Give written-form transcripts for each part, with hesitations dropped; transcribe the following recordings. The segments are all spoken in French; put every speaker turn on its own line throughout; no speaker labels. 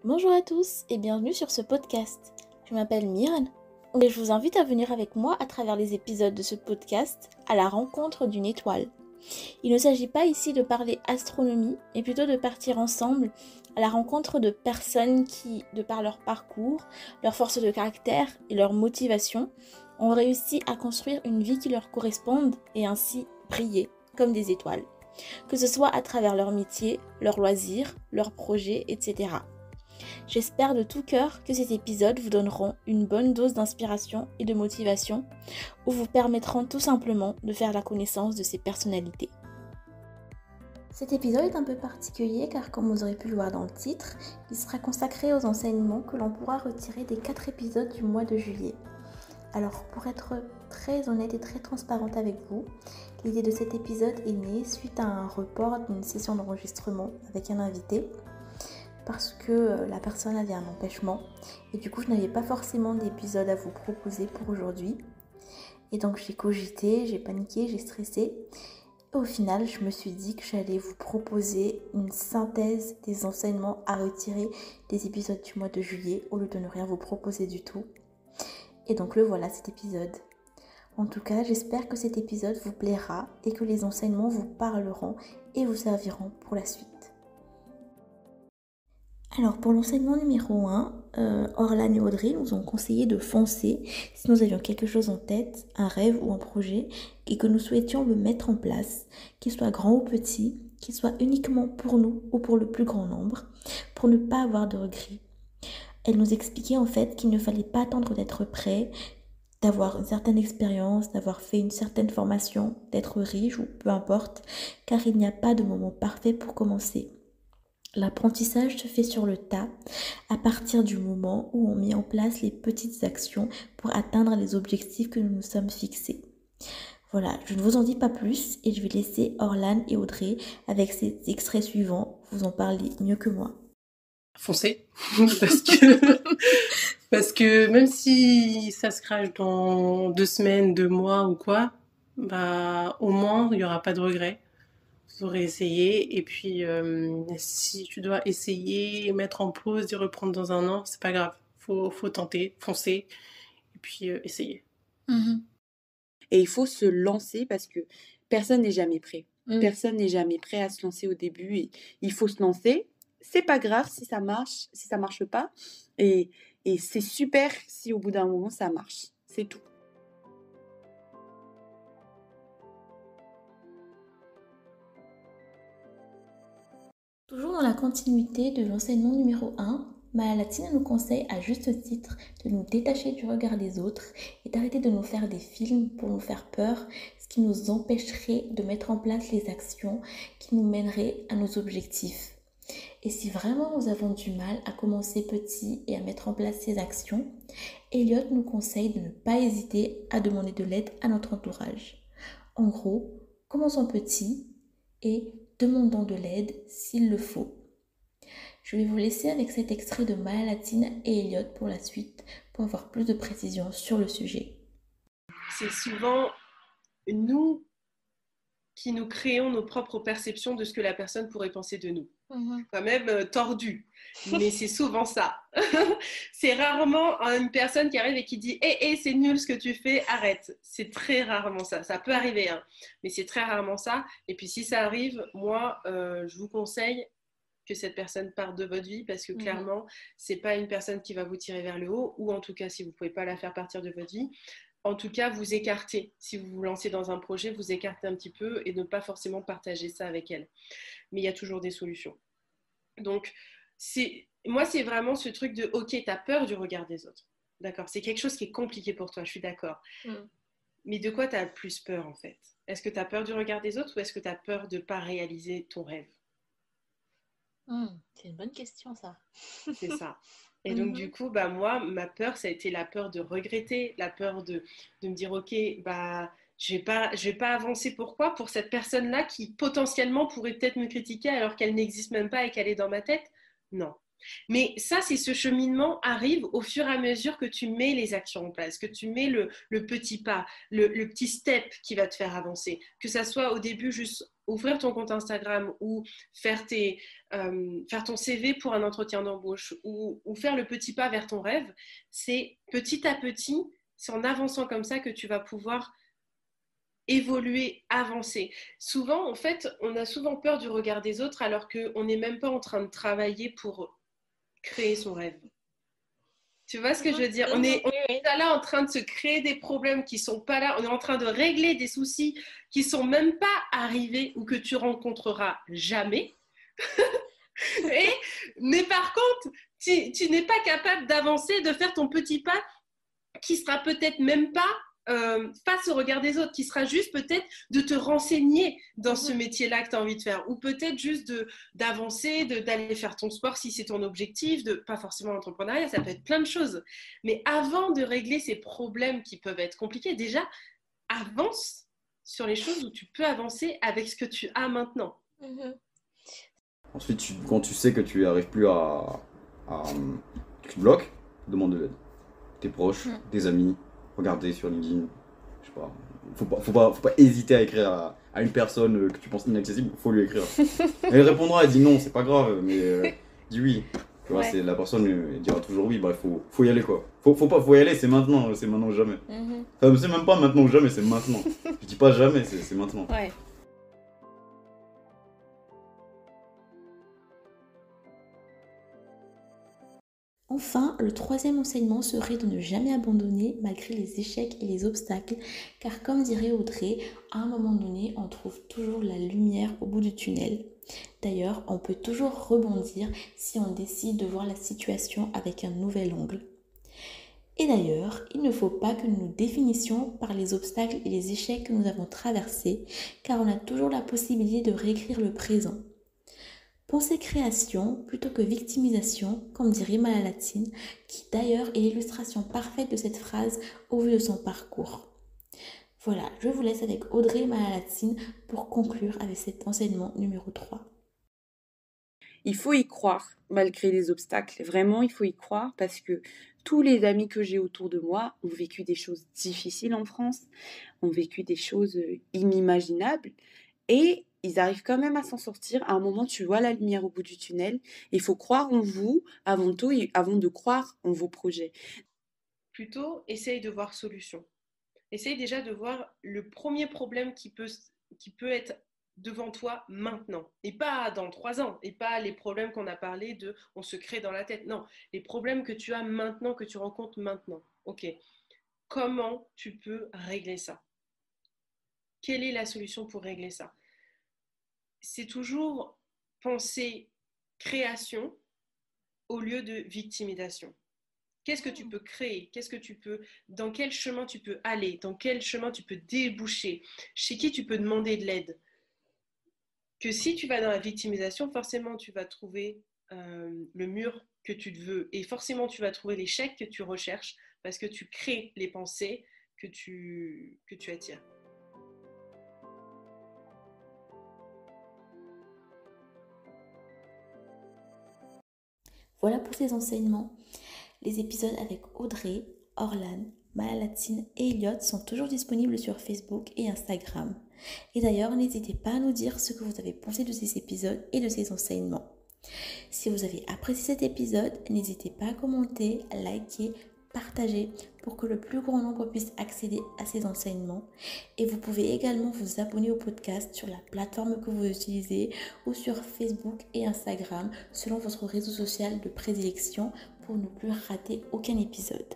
Bonjour à tous et bienvenue sur ce podcast. Je m'appelle Myrne et je vous invite à venir avec moi à travers les épisodes de ce podcast à la rencontre d'une étoile. Il ne s'agit pas ici de parler astronomie, mais plutôt de partir ensemble à la rencontre de personnes qui, de par leur parcours, leur force de caractère et leur motivation, ont réussi à construire une vie qui leur corresponde et ainsi briller comme des étoiles. Que ce soit à travers leur métier, leurs loisirs, leurs projets, etc. J'espère de tout cœur que ces épisodes vous donneront une bonne dose d'inspiration et de motivation ou vous permettront tout simplement de faire la connaissance de ces personnalités. Cet épisode est un peu particulier car comme vous aurez pu le voir dans le titre, il sera consacré aux enseignements que l'on pourra retirer des 4 épisodes du mois de juillet. Alors pour être très honnête et très transparente avec vous, l'idée de cet épisode est née suite à un report d'une session d'enregistrement avec un invité parce que la personne avait un empêchement et du coup je n'avais pas forcément d'épisode à vous proposer pour aujourd'hui. Et donc j'ai cogité, j'ai paniqué, j'ai stressé. Et au final, je me suis dit que j'allais vous proposer une synthèse des enseignements à retirer des épisodes du mois de juillet au lieu de ne rien vous proposer du tout. Et donc le voilà cet épisode. En tout cas, j'espère que cet épisode vous plaira et que les enseignements vous parleront et vous serviront pour la suite. Alors pour l'enseignement numéro 1, Orlan et Audrey nous ont conseillé de foncer si nous avions quelque chose en tête, un rêve ou un projet et que nous souhaitions le mettre en place, qu'il soit grand ou petit, qu'il soit uniquement pour nous ou pour le plus grand nombre, pour ne pas avoir de regrets. Elle nous expliquait en fait qu'il ne fallait pas attendre d'être prêt, d'avoir une certaine expérience, d'avoir fait une certaine formation, d'être riche ou peu importe, car il n'y a pas de moment parfait pour commencer. L'apprentissage se fait sur le tas à partir du moment où on met en place les petites actions pour atteindre les objectifs que nous nous sommes fixés. Voilà, je ne vous en dis pas plus et je vais laisser Orlan et Audrey avec ces extraits suivants vous en parler mieux que moi.
Foncez parce que même si ça se crache dans 2 semaines, 2 mois ou quoi, bah au moins il y aura pas de regrets. Vous aurez essayé et puis si tu dois essayer, mettre en pause et reprendre dans 1 an, c'est pas grave. Faut tenter, foncer et puis essayer.
Et il faut se lancer parce que personne n'est jamais prêt. Personne n'est jamais prêt à se lancer au début et il faut se lancer. C'est pas grave si ça marche pas. Et c'est super si au bout d'un moment ça marche. C'est tout.
Toujours dans la continuité de l'enseignement numéro 1, Mahalatina nous conseille à juste titre de nous détacher du regard des autres et d'arrêter de nous faire des films pour nous faire peur, ce qui nous empêcherait de mettre en place les actions qui nous mèneraient à nos objectifs. Et si vraiment nous avons du mal à commencer petit et à mettre en place ces actions, Elliot nous conseille de ne pas hésiter à demander de l'aide à notre entourage. En gros, commençons petit et demandons de l'aide s'il le faut. Je vais vous laisser avec cet extrait de Mahalatina et Elliot pour la suite, pour avoir plus de précision sur le sujet.
C'est souvent nous qui nous créons nos propres perceptions de ce que la personne pourrait penser de nous. Quand même tordu, mais c'est souvent ça. C'est rarement une personne qui arrive et qui dit c'est nul ce que tu fais, arrête. C'est très rarement ça. Ça peut arriver, mais c'est très rarement ça. Et puis si ça arrive, moi, je vous conseille que cette personne parte de votre vie parce que clairement, c'est pas une personne qui va vous tirer vers le haut, ou en tout cas, si vous pouvez pas la faire partir de votre vie, en tout cas, vous écartez. Si vous vous lancez dans un projet, vous écartez un petit peu et ne pas forcément partager ça avec elle. Mais il y a toujours des solutions. Donc, moi, c'est vraiment ce truc de, ok, tu as peur du regard des autres. D'accord, c'est quelque chose qui est compliqué pour toi, je suis d'accord. Mais de quoi tu as le plus peur, en fait? Est-ce que tu as peur du regard des autres ou est-ce que tu as peur de ne pas réaliser ton rêve?
C'est une bonne question, ça.
C'est ça. Et donc, du coup, moi, ma peur, ça a été la peur de regretter, la peur de me dire, ok, je vais pas avancer. Pourquoi? Pour cette personne-là qui potentiellement pourrait peut-être me critiquer alors qu'elle n'existe même pas et qu'elle est dans ma tête? Non. Mais ça, c'est ce cheminement arrive au fur et à mesure que tu mets les actions en place, que tu mets le petit pas, le petit step qui va te faire avancer. Que ça soit au début juste ouvrir ton compte Instagram ou faire ton CV pour un entretien d'embauche ou faire le petit pas vers ton rêve, c'est petit à petit, c'est en avançant comme ça que tu vas pouvoir évoluer, avancer. Souvent, en fait, on a souvent peur du regard des autres alors qu'on n'est même pas en train de travailler pour créer son rêve. Tu vois ce que je veux dire? On est là en train de se créer des problèmes qui ne sont pas là. On est en train de régler des soucis qui ne sont même pas arrivés ou que tu rencontreras jamais. Mais par contre, tu n'es pas capable d'avancer, de faire ton petit pas qui sera peut-être même pas face au regard des autres, qui sera juste peut-être de te renseigner dans ce métier-là que tu as envie de faire, ou peut-être juste d'avancer, d'aller faire ton sport si c'est ton objectif, pas forcément l'entrepreneuriat, ça peut être plein de choses. Mais avant de régler ces problèmes qui peuvent être compliqués, déjà, avance sur les choses où tu peux avancer avec ce que tu as maintenant.
Ensuite, quand tu sais que tu n'arrives plus tu te bloques, demande de l'aide. Tes proches, tes amis, regarder sur LinkedIn, je sais pas. Faut pas hésiter à écrire à une personne que tu penses inaccessible, faut lui écrire. Elle répondra, elle dit non, c'est pas grave, mais dis oui. Tu vois, c'est la personne elle dira toujours oui, bref, faut y aller quoi. Faut y aller, c'est maintenant ou jamais. C'est même pas maintenant ou jamais, c'est maintenant. Je dis pas jamais, c'est maintenant.
Ouais. Enfin, le troisième enseignement serait de ne jamais abandonner malgré les échecs et les obstacles, car comme dirait Audrey, à un moment donné, on trouve toujours la lumière au bout du tunnel. D'ailleurs, on peut toujours rebondir si on décide de voir la situation avec un nouvel angle. Et d'ailleurs, il ne faut pas que nous nous définissions par les obstacles et les échecs que nous avons traversés, car on a toujours la possibilité de réécrire le présent. Pensez création plutôt que victimisation, comme dirait Malalatine, qui d'ailleurs est l'illustration parfaite de cette phrase au vu de son parcours. Voilà, je vous laisse avec Audrey Malalatine pour conclure avec cet enseignement numéro 3.
Il faut y croire malgré les obstacles. Vraiment, il faut y croire parce que tous les amis que j'ai autour de moi ont vécu des choses difficiles en France, ont vécu des choses inimaginables et ils arrivent quand même à s'en sortir. À un moment, tu vois la lumière au bout du tunnel. Il faut croire en vous avant tout et avant de croire en vos projets.
Plutôt, essaye de voir solution. Essaye déjà de voir le premier problème qui peut être devant toi maintenant. Et pas dans 3 ans. Et pas les problèmes qu'on a parlé de on se crée dans la tête. Non, les problèmes que tu as maintenant, que tu rencontres maintenant. Ok. Comment tu peux régler ça? Quelle est la solution pour régler ça? C'est toujours penser création au lieu de victimisation. Qu'est-ce que tu peux créer? Dans quel chemin tu peux aller? Dans quel chemin tu peux déboucher? Chez qui tu peux demander de l'aide? Que si tu vas dans la victimisation, forcément tu vas trouver le mur que tu te veux et forcément tu vas trouver l'échec que tu recherches parce que tu crées les pensées que tu attires.
Voilà pour ces enseignements. Les épisodes avec Audrey, Orlan, Malalatine et Elliot sont toujours disponibles sur Facebook et Instagram. Et d'ailleurs, n'hésitez pas à nous dire ce que vous avez pensé de ces épisodes et de ces enseignements. Si vous avez apprécié cet épisode, n'hésitez pas à commenter, à liker, partager pour que le plus grand nombre puisse accéder à ces enseignements. Et vous pouvez également vous abonner au podcast sur la plateforme que vous utilisez ou sur Facebook et Instagram selon votre réseau social de prédilection pour ne plus rater aucun épisode.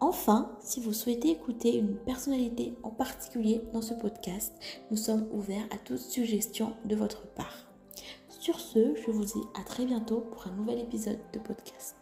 Enfin, si vous souhaitez écouter une personnalité en particulier dans ce podcast, nous sommes ouverts à toute suggestion de votre part. Sur ce, je vous dis à très bientôt pour un nouvel épisode de podcast.